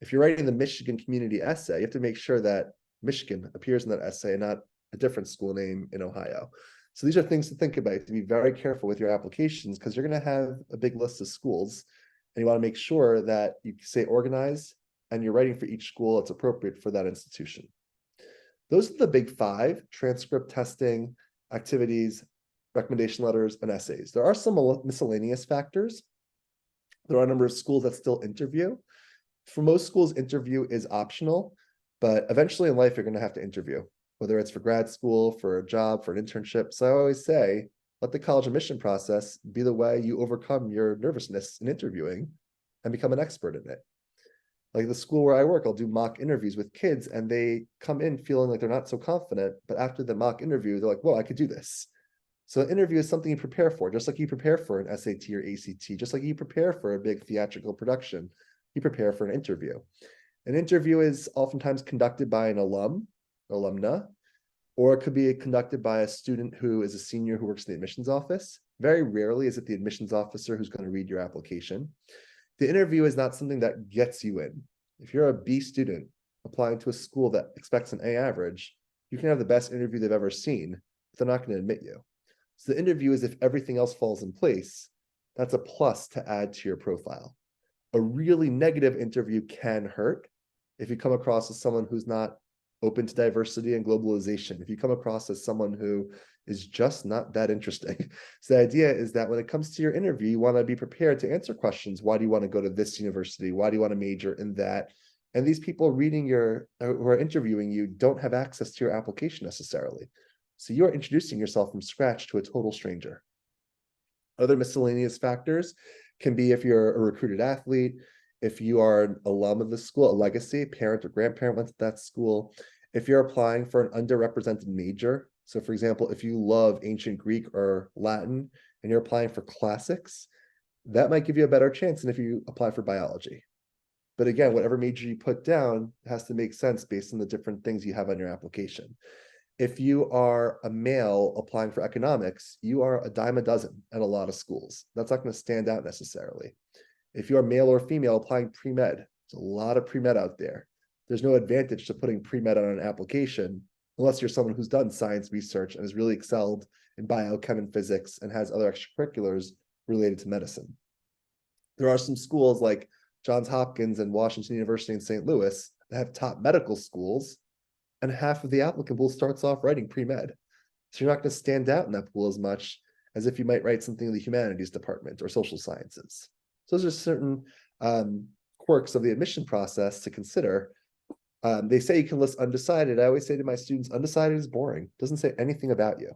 If you're writing the Michigan community essay, you have to make sure that Michigan appears in that essay and not a different school name in Ohio. So these are things to think about, to be very careful with your applications, because you're going to have a big list of schools and you want to make sure that you stay organized and you're writing for each school that's appropriate for that institution. Those are the big 5: transcript testing, activities, recommendation letters, and essays. There are some miscellaneous factors. There are a number of schools that still interview. For most schools, interview is optional, but eventually in life, you're going to have to interview, whether it's for grad school, for a job, for an internship. So I always say, let the college admission process be the way you overcome your nervousness in interviewing, and become an expert in it. Like the school where I work, I'll do mock interviews with kids and they come in feeling like they're not so confident, but after the mock interview, they're like, whoa, I could do this. So an interview is something you prepare for, just like you prepare for an SAT or ACT, just like you prepare for a big theatrical production, you prepare for an interview. An interview is oftentimes conducted by an alumna, or it could be conducted by a student who is a senior who works in the admissions office. Very rarely is it the admissions officer who's going to read your application. The interview is not something that gets you in. If you're a B student applying to a school that expects an A average, you can have the best interview they've ever seen, but they're not going to admit you. So the interview is if everything else falls in place, that's a plus to add to your profile. A really negative interview can hurt if you come across as someone who's not open to diversity and globalization, if you come across as someone who is just not that interesting. So the idea is that when it comes to your interview, you want to be prepared to answer questions. Why do you want to go to this university? Why do you want to major in that? And these people reading who are interviewing you don't have access to your application necessarily. So you're introducing yourself from scratch to a total stranger. Other miscellaneous factors can be if you're a recruited athlete, if you are an alum of the school, a legacy, parent or grandparent went to that school, if you're applying for an underrepresented major. So for example, if you love ancient Greek or Latin and you're applying for classics, that might give you a better chance than if you apply for biology. But again, whatever major you put down has to make sense based on the different things you have on your application. If you are a male applying for economics, you are a dime a dozen at a lot of schools. That's not going to stand out necessarily. If you're male or female applying pre-med, there's a lot of pre-med out there. There's no advantage to putting pre-med on an application unless you're someone who's done science research and has really excelled in biochem and physics and has other extracurriculars related to medicine. There are some schools like Johns Hopkins and Washington University in St. Louis that have top medical schools, and half of the applicant pool starts off writing pre-med. So you're not going to stand out in that pool as much as if you might write something in the humanities department or social sciences. So those are certain quirks of the admission process to consider. They say you can list undecided. I always say to my students, undecided is boring. It doesn't say anything about you.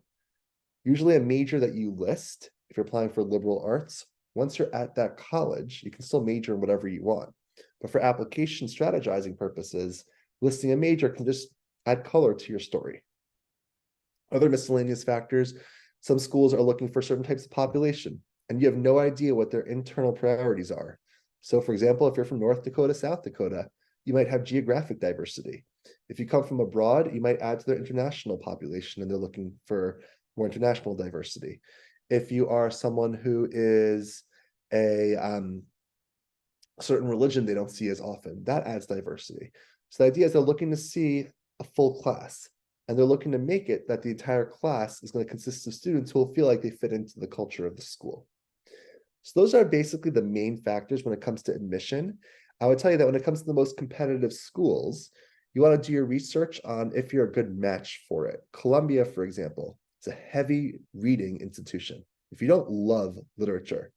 Usually a major that you list, if you're applying for liberal arts, once you're at that college, you can still major in whatever you want. But for application strategizing purposes, listing a major can just add color to your story. Other miscellaneous factors, some schools are looking for certain types of population, and you have no idea what their internal priorities are. So for example, if you're from North Dakota, South Dakota, you might have geographic diversity. If you come from abroad, you might add to their international population and they're looking for more international diversity. If you are someone who is a certain religion they don't see as often, that adds diversity. So the idea is they're looking to see a full class, and they're looking to make it that the entire class is going to consist of students who will feel like they fit into the culture of the school. So those are basically the main factors when it comes to admission. I would tell you that when it comes to the most competitive schools, you want to do your research on if you're a good match for it. Columbia, for example, is a heavy reading institution. If you don't love literature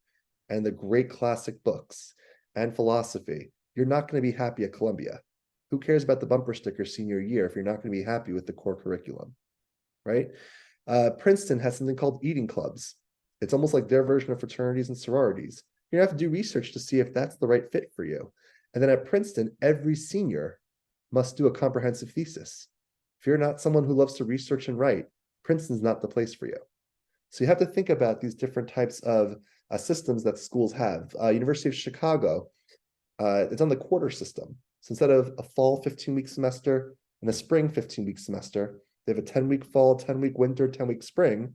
and the great classic books and philosophy, you're not going to be happy at Columbia. Who cares about the bumper sticker senior year if you're not going to be happy with the core curriculum, right? Princeton has something called eating clubs. It's almost like their version of fraternities and sororities. You have to do research to see if that's the right fit for you. And then at Princeton, every senior must do a comprehensive thesis. If you're not someone who loves to research and write, Princeton's not the place for you. So you have to think about these different types of systems that schools have. University of Chicago, it's on the quarter system. So instead of a fall 15-week semester and a spring 15-week semester, they have a 10-week fall, 10-week winter, 10-week spring,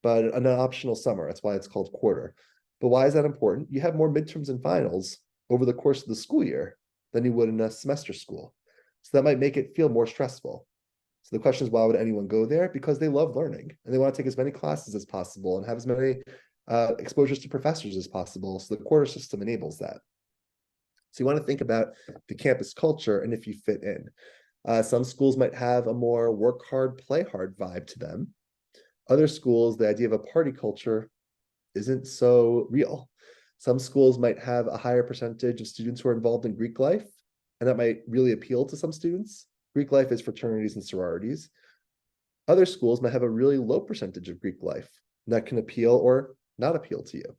but an optional summer. That's why it's called quarter. But why is that important? You have more midterms and finals over the course of the school year than you would in a semester school. So that might make it feel more stressful. So the question is, why would anyone go there? Because they love learning and they want to take as many classes as possible and have as many exposures to professors as possible. So the quarter system enables that. So you want to think about the campus culture and if you fit in. Some schools might have a more work hard, play hard vibe to them. Other schools, the idea of a party culture isn't so real. Some schools might have a higher percentage of students who are involved in Greek life, and that might really appeal to some students. Greek life is fraternities and sororities. Other schools might have a really low percentage of Greek life, and that can appeal or not appeal to you.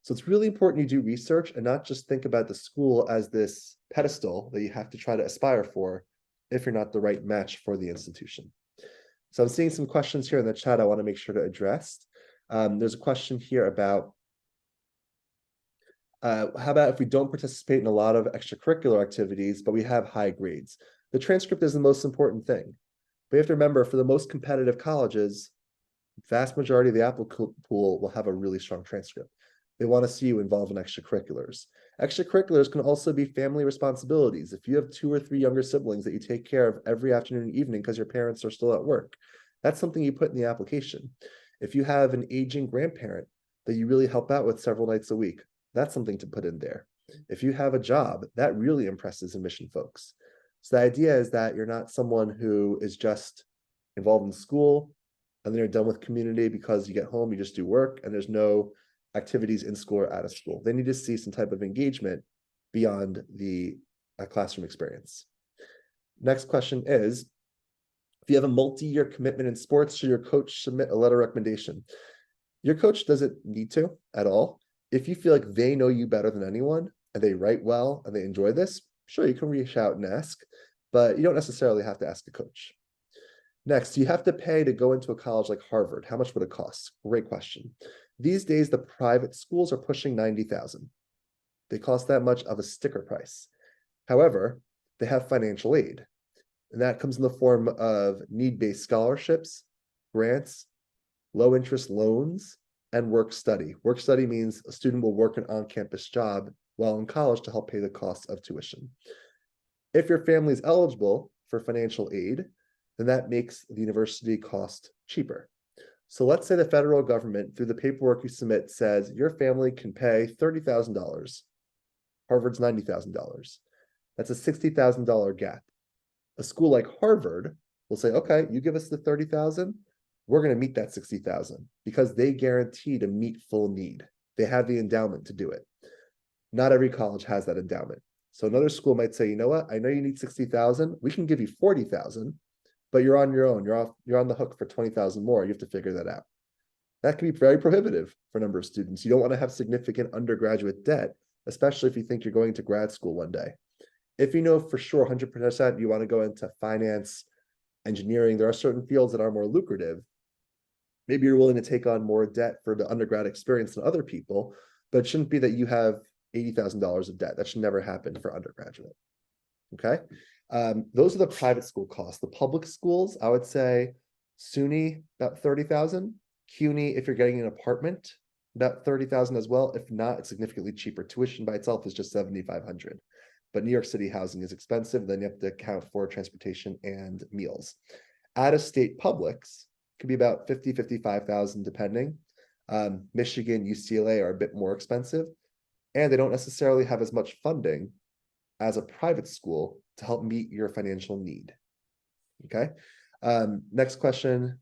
So it's really important you do research and not just think about the school as this pedestal that you have to try to aspire for if you're not the right match for the institution. So I'm seeing some questions here in the chat I want to make sure to address. There's a question here about how about if we don't participate in a lot of extracurricular activities, but we have high grades? The transcript is the most important thing. But you have to remember, for the most competitive colleges, vast majority of the applicant pool will have a really strong transcript. They want to see you involved in extracurriculars. Extracurriculars can also be family responsibilities. If you have 2 or 3 younger siblings that you take care of every afternoon and evening because your parents are still at work, that's something you put in the application. If you have an aging grandparent that you really help out with several nights a week, that's something to put in there. If you have a job, that really impresses admission folks. So the idea is that you're not someone who is just involved in school and then you're done with community because you get home, you just do work, and there's no activities in school or out of school. They need to see some type of engagement beyond the classroom experience. Next question is, if you have a multi-year commitment in sports, should your coach submit a letter of recommendation? Your coach doesn't need to at all. If you feel like they know you better than anyone and they write well and they enjoy this, sure, you can reach out and ask, but you don't necessarily have to ask a coach. Next, you have to pay to go into a college like Harvard. How much would it cost? Great question. These days, the private schools are pushing $90,000. They cost that much of a sticker price. However, they have financial aid, and that comes in the form of need-based scholarships, grants, low-interest loans, and work study. Work study means a student will work an on-campus job while in college to help pay the cost of tuition. If your family is eligible for financial aid, then that makes the university cost cheaper. So let's say the federal government, through the paperwork you submit, says your family can pay $30,000. Harvard's $90,000. That's a $60,000 gap. A school like Harvard will say, okay, you give us the $30,000, we're going to meet that $60,000 because they guarantee to meet full need. They have the endowment to do it. Not every college has that endowment. So another school might say, you know what, I know you need $60,000, we can give you $40,000, but you're on your own. You're on the hook for $20,000 more. You have to figure that out. That can be very prohibitive for a number of students. You don't want to have significant undergraduate debt, especially if you think you're going to grad school one day. If you know for sure 100% you want to go into finance, engineering, there are certain fields that are more lucrative. Maybe you're willing to take on more debt for the undergrad experience than other people, but it shouldn't be that you have $80,000 of debt. That should never happen for undergraduate. Okay. Those are the private school costs. The public schools, I would say SUNY about 30,000, CUNY if you're getting an apartment about 30,000 as well. If not, it's significantly cheaper. Tuition by itself is just 7,500. But New York City housing is expensive. Then you have to account for transportation and meals. Out-of-state publics could be about 50, 55,000 depending. Michigan, UCLA are a bit more expensive, and they don't necessarily have as much funding as a private school to help meet your financial need. Okay. Next question.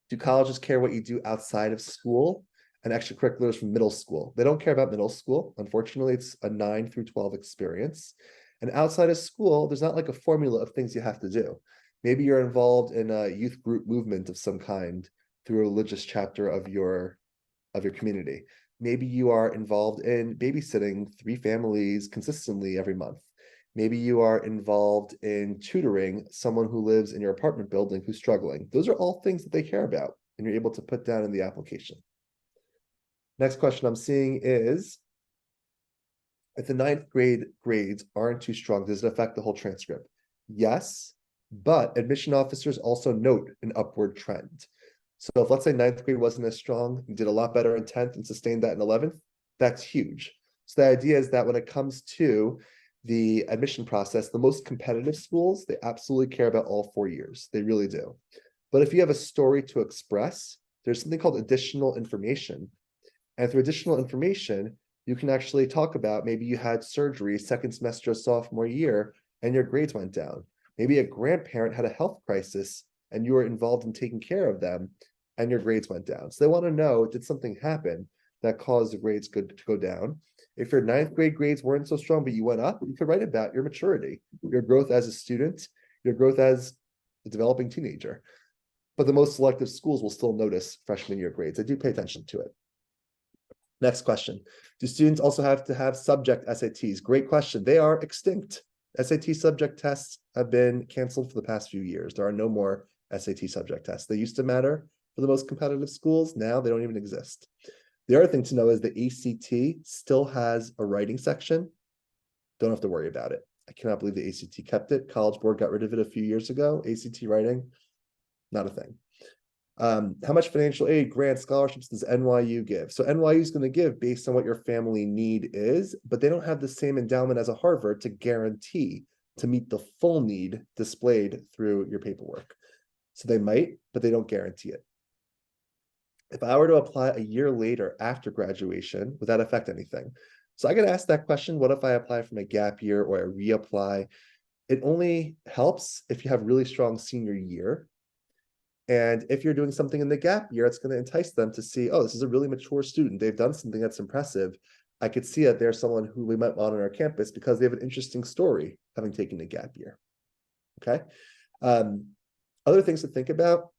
Do colleges care what you do outside of school and extracurriculars from middle school? They don't care about middle school. Unfortunately, it's a 9 through 12 experience. And outside of school, there's not like a formula of things you have to do. Maybe you're involved in a youth group movement of some kind through a religious chapter of your community. Maybe you are involved in babysitting 3 families consistently every month. Maybe you are involved in tutoring someone who lives in your apartment building who's struggling. Those are all things that they care about, and you're able to put down in the application. Next question I'm seeing is, if the 9th grade grades aren't too strong, does it affect the whole transcript? Yes, but admission officers also note an upward trend. So if let's say 9th grade wasn't as strong, you did a lot better in 10th and sustained that in 11th, that's huge. So the idea is that when it comes to the admission process, the most competitive schools, they absolutely care about all 4 years. They really do. But if you have a story to express, there's something called additional information. And through additional information, you can actually talk about maybe you had surgery 2nd semester of sophomore year and your grades went down. Maybe a grandparent had a health crisis and you were involved in taking care of them and your grades went down. So they want to know, did something happen that caused the grades to go down? If your 9th grade grades weren't so strong, but you went up, you could write about your maturity, your growth as a student, your growth as a developing teenager. But the most selective schools will still notice freshman year grades. They do pay attention to it. Next question. Do students also have to have subject SATs? Great question. They are extinct. SAT subject tests have been canceled for the past few years. There are no more SAT subject tests. They used to matter for the most competitive schools. Now they don't even exist. The other thing to know is the ACT still has a writing section. Don't have to worry about it. I cannot believe the ACT kept it. College Board got rid of it a few years ago. ACT writing, not a thing. How much financial aid, grants, scholarships does NYU give? So NYU is going to give based on what your family need is, but they don't have the same endowment as a Harvard to guarantee to meet the full need displayed through your paperwork. So they might, but they don't guarantee it. If I were to apply a year later after graduation, would that affect anything? So I get asked that question, what if I apply from a gap year or I reapply? It only helps if you have really strong senior year. And if you're doing something in the gap year, it's going to entice them to see, oh, this is a really mature student. They've done something that's impressive. I could see that they're someone who we might want on our campus because they have an interesting story having taken a gap year. Okay. Other things to think about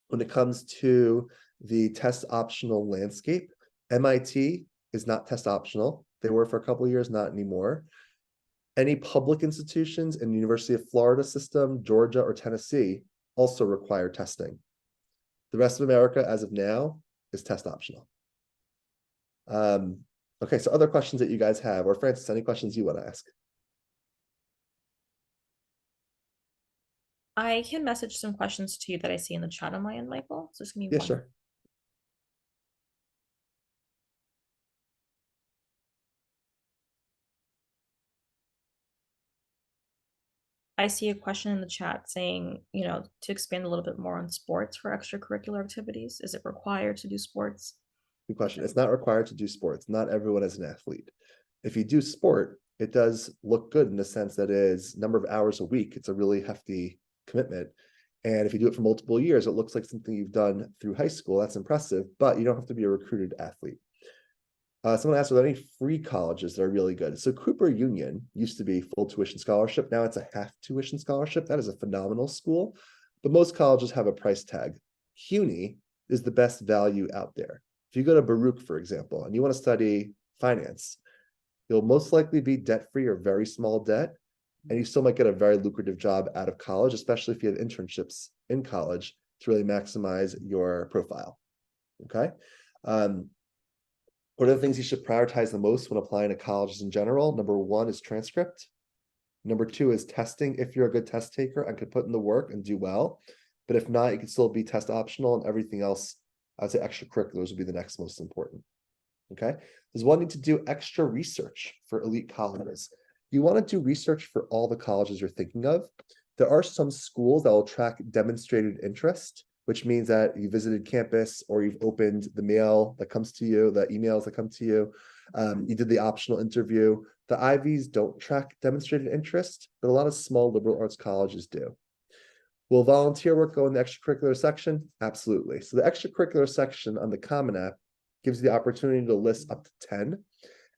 when it comes to the test optional landscape, MIT is not test optional. They were for a couple of years, not anymore. Any public institutions in the University of Florida system, Georgia, or Tennessee also require testing. The rest of America, as of now, is test optional. Okay, so other questions that you guys have, or Francis, any questions you want to ask? I can message some questions to you that I see in the chat on my end, Michael. So just give me Yeah, one. sure. I see a question in the chat saying, to expand a little bit more on sports for extracurricular activities. Is it required to do sports? Good question. It's not required to do sports. Not everyone is an athlete. If you do sport, it does look good in the sense that it is number of hours a week. It's a really hefty commitment. And if you do it for multiple years, it looks like something you've done through high school. That's impressive, but you don't have to be a recruited athlete. Someone asked, are there any free colleges that are really good? So Cooper Union used to be full tuition scholarship. Now it's a half tuition scholarship. That is a phenomenal school, but most colleges have a price tag. CUNY is the best value out there. If you go to Baruch, for example, and you want to study finance, you'll most likely be debt-free or very small debt, and you still might get a very lucrative job out of college, especially if you have internships in college to really maximize your profile, okay? What are the things you should prioritize the most when applying to colleges in general? Number one is transcript. Number two is testing. If you're a good test taker and could put in the work and do well, but if not, you can still be test optional, and everything else, I'd say extracurriculars would be the next most important. Okay. There's one need to do extra research for elite colleges. You want to do research for all the colleges you're thinking of. There are some schools that will track demonstrated interest, which means that you visited campus or you've opened the mail that comes to you, the emails that come to you. You did the optional interview. The Ivies don't track demonstrated interest, but a lot of small liberal arts colleges do. Will volunteer work go in the extracurricular section? Absolutely. So the extracurricular section on the Common App gives you the opportunity to list up to 10,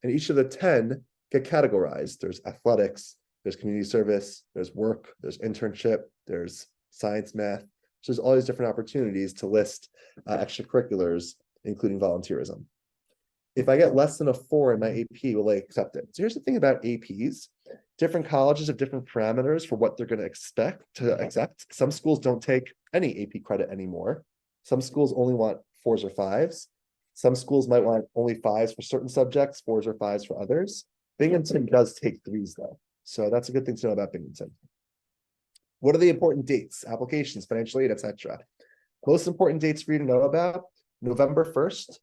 and each of the 10 get categorized. There's athletics, there's community service, there's work, there's internship, there's science, math. So there's all these different opportunities to list extracurriculars, including volunteerism. If I get less than a 4 in my AP, will I accept it? So here's the thing about APs. Different colleges have different parameters for what they're going to expect to accept. Some schools don't take any AP credit anymore. Some schools only want 4s or 5s. Some schools might want only 5s for certain subjects, 4s or 5s for others. Binghamton does take 3s though. So that's a good thing to know about Binghamton. What are the important dates, applications, financial aid, etc.? Most important dates for you to know about: November 1st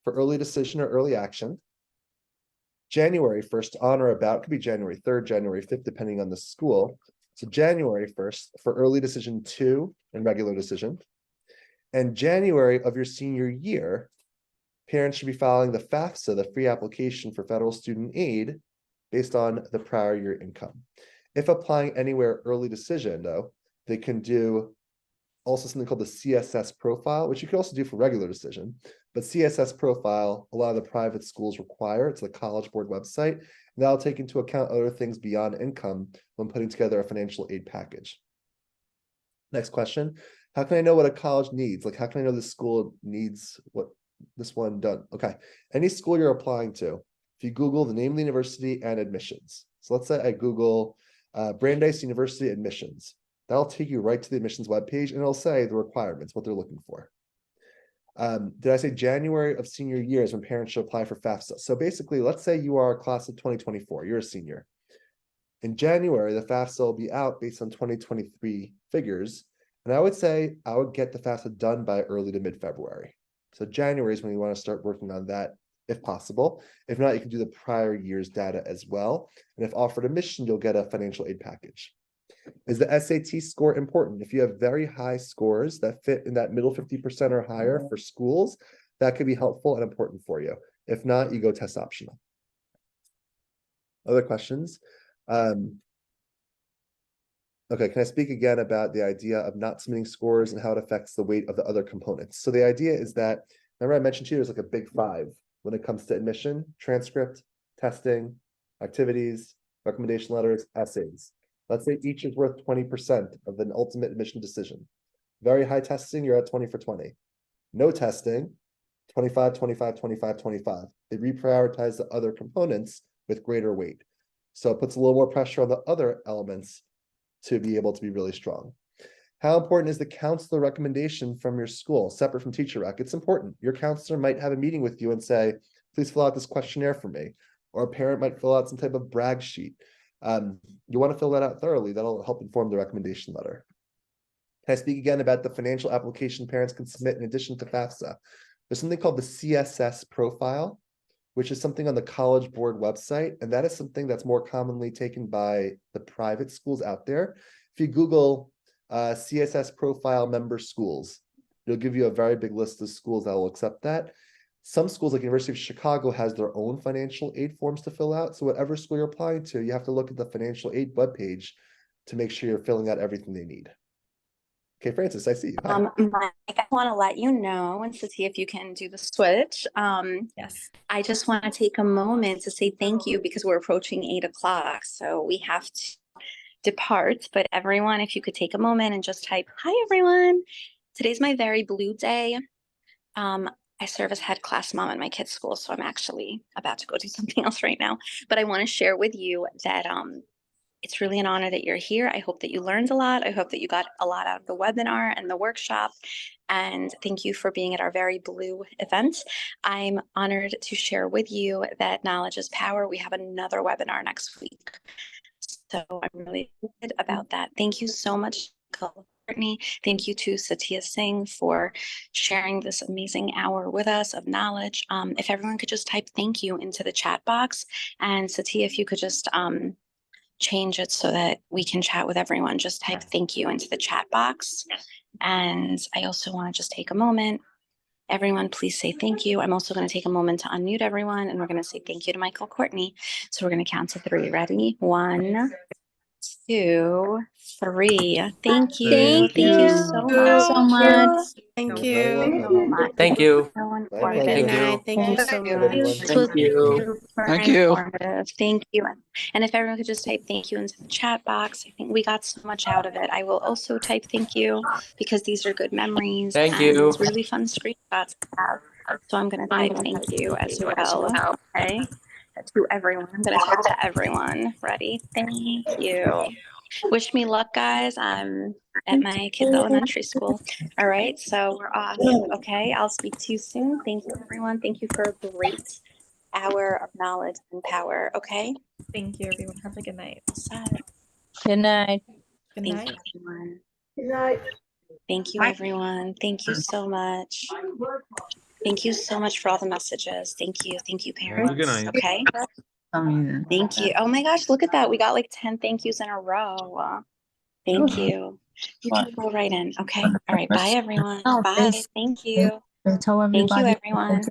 for early decision or early action. January 1st on or about, could be January 3rd, January 5th, depending on the school. So January 1st for early decision 2 and regular decision. And January of your senior year, parents should be filing the FAFSA, the free application for federal student aid, based on the prior year income. If applying anywhere early decision, though, they can do also something called the CSS profile, which you can also do for regular decision. But CSS profile, a lot of the private schools require. It's the College Board website. And that'll take into account other things beyond income when putting together a financial aid package. Next question. How can I know what a college needs? Like, how can I know the school needs what This one done. Okay. Any school you're applying to, if you Google the name of the university and admissions. So let's say I Google Brandeis University admissions. That'll take you right to the admissions webpage, and it'll say the requirements, what they're looking for. Did I say January of senior year is when parents should apply for FAFSA? So basically, let's say you are a class of 2024, you're a senior. In January, the FAFSA will be out based on 2023 figures. And I would say I would get the FAFSA done by early to mid-February. So January is when you want to start working on that, if possible. If not, you can do the prior year's data as well. And if offered admission, you'll get a financial aid package. Is the SAT score important? If you have very high scores that fit in that middle 50% or higher for schools, that could be helpful and important for you. If not, you go test optional. Other questions? Okay, can I speak again about the idea of not submitting scores and how it affects the weight of the other components? So the idea is that, remember I mentioned to you, there's like a big five when it comes to admission: transcript, testing, activities, recommendation letters, essays. Let's say each is worth 20% of an ultimate admission decision. Very high testing, you're at 20 for 20. No testing, 25, 25, 25, 25. They reprioritize the other components with greater weight. So it puts a little more pressure on the other elements to be able to be really strong. How important is the counselor recommendation from your school, separate from teacher rec? It's important. Your counselor might have a meeting with you and say, please fill out this questionnaire for me. Or a parent might fill out some type of brag sheet. You want to fill that out thoroughly. That'll help inform the recommendation letter. Can I speak again about the financial application parents can submit in addition to FAFSA? There's something called the CSS profile, which is something on the College Board website. And that is something that's more commonly taken by the private schools out there. If you Google CSS profile member schools, it'll give you a very big list of schools that will accept that. Some schools, like University of Chicago, has their own financial aid forms to fill out. So whatever school you're applying to, you have to look at the financial aid webpage to make sure you're filling out everything they need. Okay, Francis, I see you. Hi. Mike, I want to let you know and to see if you can do the switch. Yes. I just want to take a moment to say thank you because we're approaching 8 o'clock. So we have to depart. But everyone, if you could take a moment and just type, hi, everyone. Today's my very blue day. I serve as head class mom at my kids' school, so I'm actually about to go do something else right now. But I want to share with you that it's really an honor that you're here. I hope that you learned a lot. I hope that you got a lot out of the webinar and the workshop. And thank you for being at our very blue event. I'm honored to share with you that knowledge is power. We have another webinar next week. So I'm really excited about that. Thank you so much, Courtney. Thank you to Satya Singh for sharing this amazing hour with us of knowledge. If everyone could just type thank you into the chat box, and Satya, if you could just change it so that we can chat with everyone, just type thank you into the chat box. And I also want to just take a moment. Everyone, please say thank you. I'm also going to take a moment to unmute everyone, and we're going to say thank you to Michael Courtney. So we're going to count to 3. Ready? 1, 2, 3. Thank you. Thank you so much. Thank You're very welcome. So much. Thank you. So My informative. pleasure. Thank you. Thank you so Good, much. everyone. This was Thank you. super Thank you. informative. Thank you. And if everyone could just type thank you into the chat box, I think we got so much out of it. I will also type thank you because these are good memories. Thank and you. It's really fun screenshots to have. So I'm going to type thank you as well. Okay. To everyone. I'm going to type to everyone. Ready? Thank you. Wish me luck, guys. I'm at my kids' elementary school. All right, so we're off. Okay, I'll speak to you soon. Thank you, everyone. Thank you for a great hour of knowledge and power. Okay. Thank you, everyone. Have a good night. Good night. Good Thank night. you, everyone. Good night. Thank you, everyone. Thank you so much. Thank you so much for all the messages. Thank you. Thank you, parents. Good night. Okay. Thank you. Oh my gosh, look at that. We got like 10 thank yous in a row. Thank you. You can go right in. Okay. All right. Bye, everyone. Oh, Bye. thanks. Thank you. Tell Thank you, everybody. everyone.